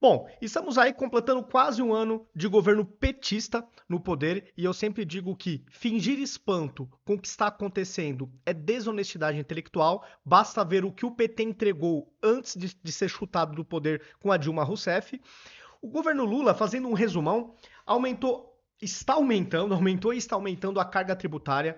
Bom, estamos aí completando quase um ano de governo petista no poder e eu sempre digo que fingir espanto com o que está acontecendo é desonestidade intelectual. Basta ver o que o PT entregou antes de ser chutado do poder com a Dilma Rousseff. O governo Lula, fazendo um resumão, aumentou e está aumentando a carga tributária,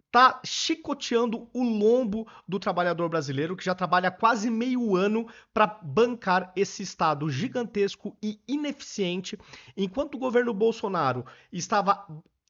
tá chicoteando o lombo do trabalhador brasileiro, que já trabalha quase meio ano para bancar esse Estado gigantesco e ineficiente, enquanto o governo Bolsonaro estava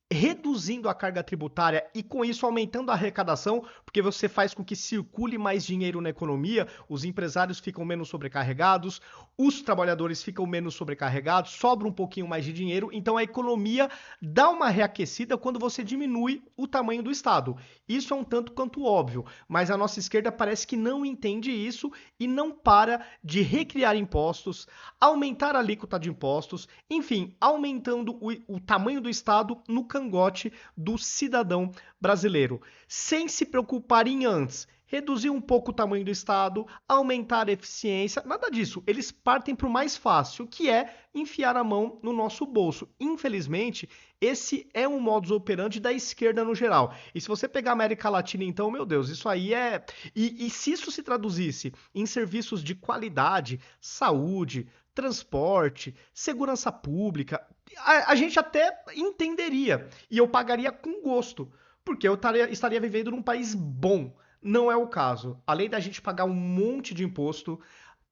reduzindo a carga tributária e com isso aumentando a arrecadação, porque você faz com que circule mais dinheiro na economia, os empresários ficam menos sobrecarregados, os trabalhadores ficam menos sobrecarregados, sobra um pouquinho mais de dinheiro, então a economia dá uma reaquecida quando você diminui o tamanho do Estado. Isso é um tanto quanto óbvio, mas a nossa esquerda parece que não entende isso e não para de recriar impostos, aumentar a alíquota de impostos, enfim, aumentando o tamanho do Estado no cangote do cidadão brasileiro, sem se preocupar em antes reduzir um pouco o tamanho do Estado, aumentar a eficiência, nada disso. Eles partem para o mais fácil, que é enfiar a mão no nosso bolso. Infelizmente, esse é um modus operandi da esquerda no geral. E se você pegar a América Latina, então, meu Deus, isso aí é. E se isso se traduzisse em serviços de qualidade, saúde, transporte, segurança pública, a gente até entenderia. E eu pagaria com gosto. Porque eu estaria vivendo num país bom. Não é o caso. Além da gente pagar um monte de imposto,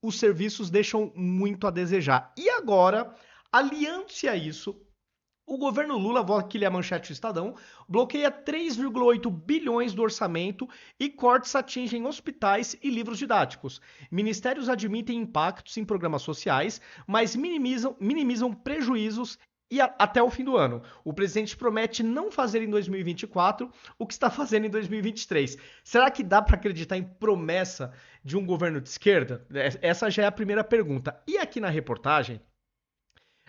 os serviços deixam muito a desejar. E agora, aliando-se a isso, o governo Lula, vou aqui ler a manchete do Estadão, bloqueia 3,8 bilhões do orçamento e cortes atingem hospitais e livros didáticos. Ministérios admitem impactos em programas sociais, mas minimizam prejuízos até o fim do ano. O presidente promete não fazer em 2024 o que está fazendo em 2023. Será que dá para acreditar em promessa de um governo de esquerda? Essa já é a primeira pergunta. E aqui na reportagem,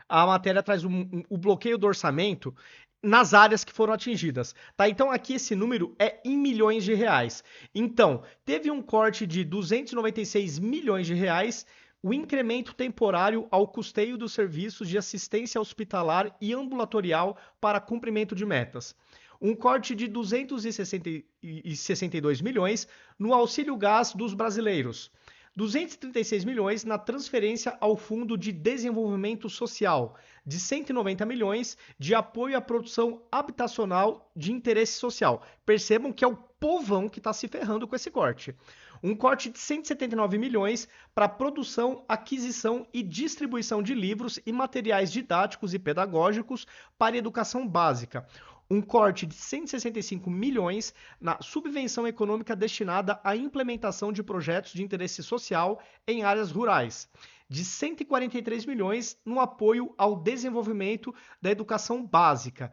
a matéria traz o bloqueio do orçamento nas áreas que foram atingidas, tá? Então aqui esse número é em milhões de reais. Então, teve um corte de 296 milhões de reais, o incremento temporário ao custeio dos serviços de assistência hospitalar e ambulatorial para cumprimento de metas. Um corte de 262 milhões no auxílio gás dos brasileiros. 236 milhões na transferência ao Fundo de Desenvolvimento Social, de 190 milhões de apoio à produção habitacional de interesse social. Percebam que é o povão que está se ferrando com esse corte. Um corte de 179 milhões para produção, aquisição e distribuição de livros e materiais didáticos e pedagógicos para educação básica. Um corte de 165 milhões na subvenção econômica destinada à implementação de projetos de interesse social em áreas rurais, de 143 milhões no apoio ao desenvolvimento da educação básica,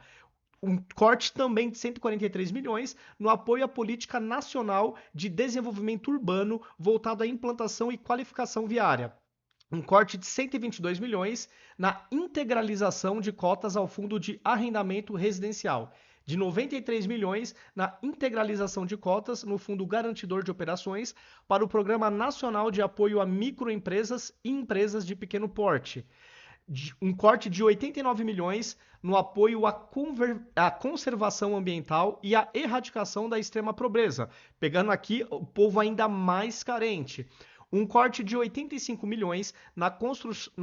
um corte também de 143 milhões no apoio à política nacional de desenvolvimento urbano voltado à implantação e qualificação viária, um corte de 122 milhões na integralização de cotas ao Fundo de Arrendamento Residencial, de 93 milhões na integralização de cotas no Fundo Garantidor de Operações para o Programa Nacional de Apoio a Microempresas e Empresas de Pequeno Porte, um corte de 89 milhões no apoio à conservação ambiental e à erradicação da extrema pobreza, pegando aqui o povo ainda mais carente. Um corte de 85 milhões na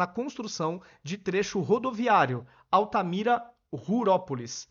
construção de trecho rodoviário Altamira-Rurópolis.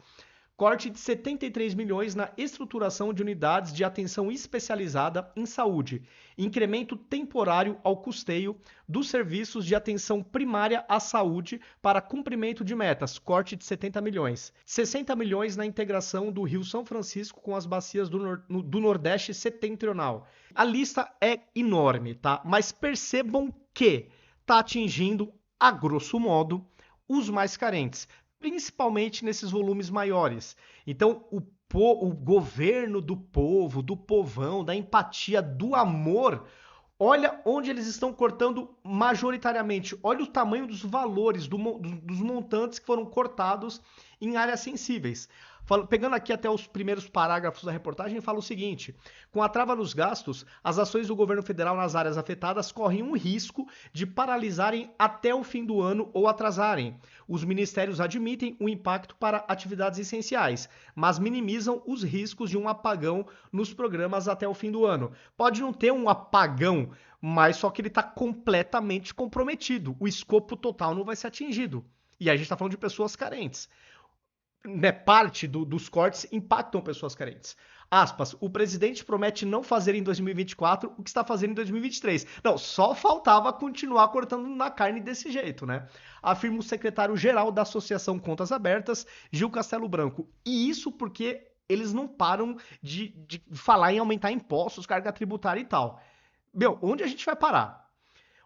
Corte de 73 milhões na estruturação de unidades de atenção especializada em saúde. Incremento temporário ao custeio dos serviços de atenção primária à saúde para cumprimento de metas. Corte de 70 milhões. 60 milhões na integração do Rio São Francisco com as bacias do Nordeste Setentrional. A lista é enorme, tá? Mas percebam que está atingindo, a grosso modo, os mais carentes, principalmente nesses volumes maiores. Então, o governo do povo, do povão, da empatia, do amor, olha onde eles estão cortando majoritariamente. Olha o tamanho dos valores, dos montantes que foram cortados em áreas sensíveis. Pegando aqui até os primeiros parágrafos da reportagem, fala o seguinte: com a trava nos gastos, as ações do governo federal nas áreas afetadas correm um risco de paralisarem até o fim do ano ou atrasarem. Os ministérios admitem o impacto para atividades essenciais, mas minimizam os riscos de um apagão nos programas até o fim do ano. Pode não ter um apagão, mas só que ele está completamente comprometido. O escopo total não vai ser atingido. E aí a gente está falando de pessoas carentes. Né, parte dos cortes impactam pessoas carentes. Aspas, o presidente promete não fazer em 2024 o que está fazendo em 2023. Não, só faltava continuar cortando na carne desse jeito, né? Afirma o secretário-geral da Associação Contas Abertas, Gil Castelo Branco. E isso porque eles não param de falar em aumentar impostos, carga tributária e tal. Meu, onde a gente vai parar?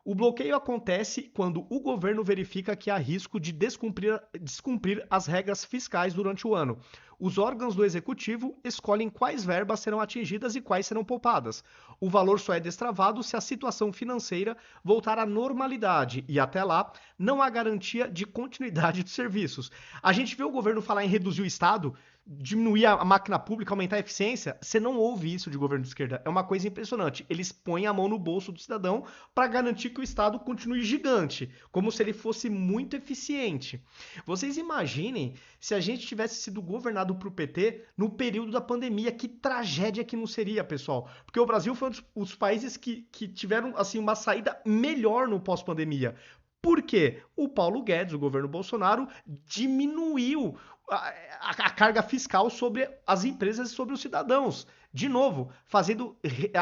O bloqueio acontece quando o governo verifica que há risco de descumprir as regras fiscais durante o ano. Os órgãos do executivo escolhem quais verbas serão atingidas e quais serão poupadas. O valor só é destravado se a situação financeira voltar à normalidade e, até lá, não há garantia de continuidade dos serviços. A gente vê o governo falar em reduzir o Estado, diminuir a máquina pública, aumentar a eficiência. Você não ouve isso de governo de esquerda. É uma coisa impressionante. Eles põem a mão no bolso do cidadão para garantir que o Estado continue gigante, como se ele fosse muito eficiente. Vocês imaginem se a gente tivesse sido governado por PT no período da pandemia. Que tragédia que não seria, pessoal. Porque o Brasil foi um dos países que tiveram assim, uma saída melhor no pós-pandemia. Por quê? O Paulo Guedes, o governo Bolsonaro, diminuiu a carga fiscal sobre as empresas e sobre os cidadãos. De novo, fazendo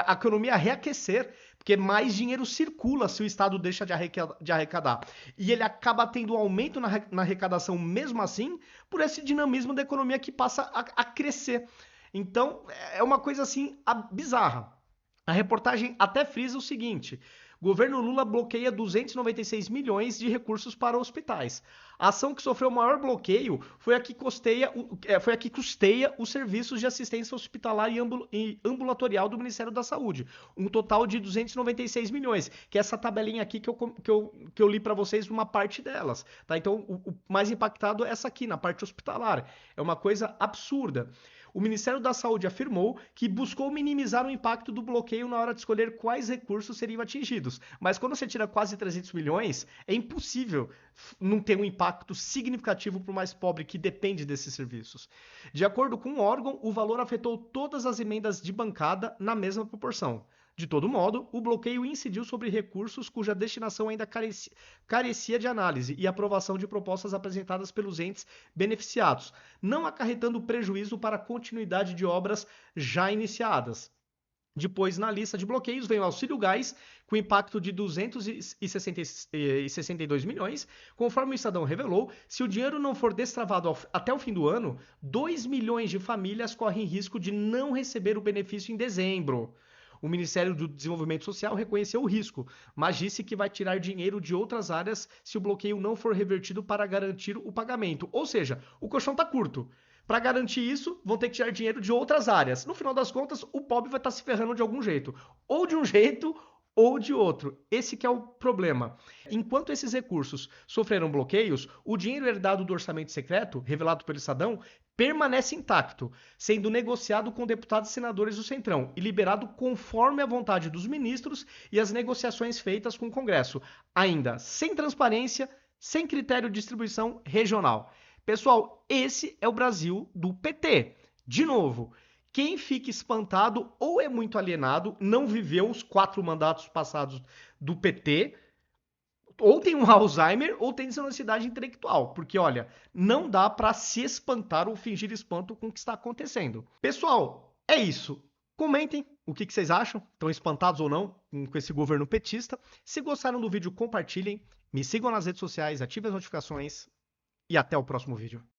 a economia reaquecer, porque mais dinheiro circula se o Estado deixa de arrecadar. E ele acaba tendo um aumento na arrecadação mesmo assim, por esse dinamismo da economia que passa a crescer. Então, é uma coisa assim bizarra. A reportagem até frisa o seguinte: governo Lula bloqueia 296 milhões de recursos para hospitais. A ação que sofreu o maior bloqueio foi a que custeia os serviços de assistência hospitalar e ambulatorial do Ministério da Saúde. Um total de 296 milhões, que é essa tabelinha aqui que eu li para vocês, uma parte delas. Tá? Então, o mais impactado é essa aqui, na parte hospitalar. É uma coisa absurda. O Ministério da Saúde afirmou que buscou minimizar o impacto do bloqueio na hora de escolher quais recursos seriam atingidos. Mas quando você tira quase 300 milhões, é impossível não ter um impacto significativo para o mais pobre que depende desses serviços. De acordo com o órgão, o valor afetou todas as emendas de bancada na mesma proporção. De todo modo, o bloqueio incidiu sobre recursos cuja destinação ainda carecia de análise e aprovação de propostas apresentadas pelos entes beneficiados, não acarretando prejuízo para a continuidade de obras já iniciadas. Depois, na lista de bloqueios, vem o Auxílio Gás, com impacto de 262 milhões. Conforme o Estadão revelou, se o dinheiro não for destravado até o fim do ano, 2 milhões de famílias correm risco de não receber o benefício em dezembro. O Ministério do Desenvolvimento Social reconheceu o risco, mas disse que vai tirar dinheiro de outras áreas se o bloqueio não for revertido para garantir o pagamento. Ou seja, o colchão está curto. Para garantir isso, vão ter que tirar dinheiro de outras áreas. No final das contas, o pobre vai estar se ferrando de algum jeito. Ou de um jeito ou de outro. Esse que é o problema. Enquanto esses recursos sofreram bloqueios, o dinheiro herdado do orçamento secreto, revelado pelo Estadão, permanece intacto, sendo negociado com deputados e senadores do Centrão e liberado conforme a vontade dos ministros e as negociações feitas com o Congresso, ainda sem transparência, sem critério de distribuição regional. Pessoal, esse é o Brasil do PT. De novo, quem fica espantado ou é muito alienado, não viveu os 4 mandatos passados do PT, ou tem um Alzheimer ou tem desonestidade intelectual, porque olha, não dá para se espantar ou fingir espanto com o que está acontecendo. Pessoal, é isso. Comentem o que vocês acham, estão espantados ou não com esse governo petista. Se gostaram do vídeo, compartilhem, me sigam nas redes sociais, ativem as notificações e até o próximo vídeo.